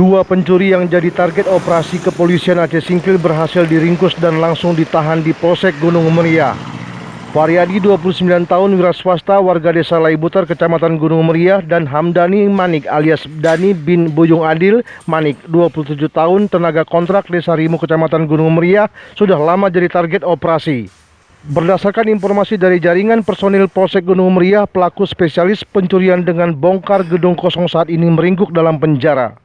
Dua pencuri yang jadi target operasi kepolisian Aceh Singkil berhasil diringkus dan langsung ditahan di Polsek Gunung Meriah. Variadi 29 tahun wira swasta warga desa Laibutar Kecamatan Gunung Meriah dan Hamdani Manik alias Dani bin Bujung Adil Manik 27 tahun tenaga kontrak desa Rimu Kecamatan Gunung Meriah sudah lama jadi target operasi. Berdasarkan informasi dari jaringan personil Polsek Gunung Meriah, pelaku spesialis pencurian dengan bongkar gedung kosong saat ini meringkuk dalam penjara.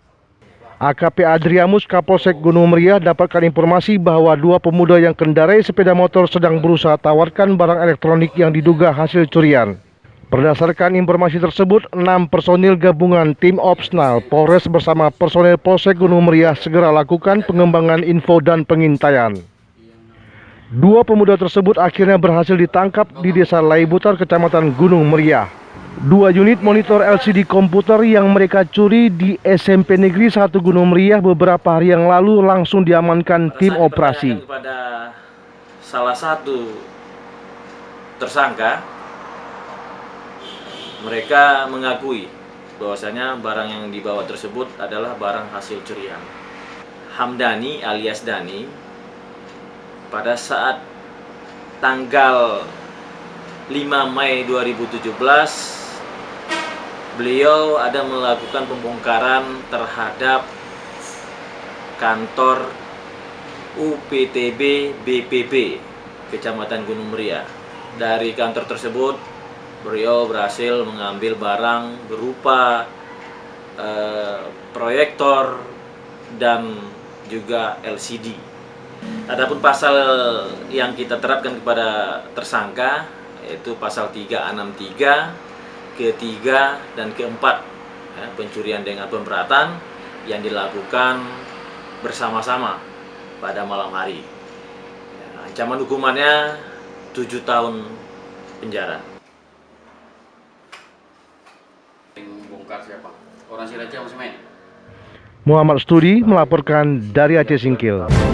AKP Adriamus Kapolsek Gunung Meriah dapatkan informasi bahwa dua pemuda yang kendarai sepeda motor sedang berusaha tawarkan barang elektronik yang diduga hasil curian. Berdasarkan informasi tersebut, 6 personil gabungan tim Opsnal Polres bersama personil Polsek Gunung Meriah segera lakukan pengembangan info dan pengintaian. Dua pemuda tersebut akhirnya berhasil ditangkap di desa Laibutar Kecamatan Gunung Meriah. Dua unit monitor LCD komputer yang mereka curi di SMP Negeri 1 Gunung Meriah beberapa hari yang lalu langsung diamankan tim operasi. Kepada salah satu tersangka, mereka mengakui bahwasanya barang yang dibawa tersebut adalah barang hasil curian. Hamdani alias Dani pada saat tanggal 5 Mei 2017 beliau ada melakukan pembongkaran terhadap kantor UPTB BPB Kecamatan Gunung Meriah. Dari kantor tersebut beliau berhasil mengambil barang berupa proyektor dan juga LCD. Adapun pasal yang kita terapkan kepada tersangka yaitu pasal 363, ketiga dan keempat, ya, pencurian dengan pemberatan yang dilakukan bersama-sama pada malam hari. Ya, ancaman hukumannya 7 tahun penjara. Bongkar siapa? Orang Siraja masih main? Muhammad Studi melaporkan dari Aceh Singkil.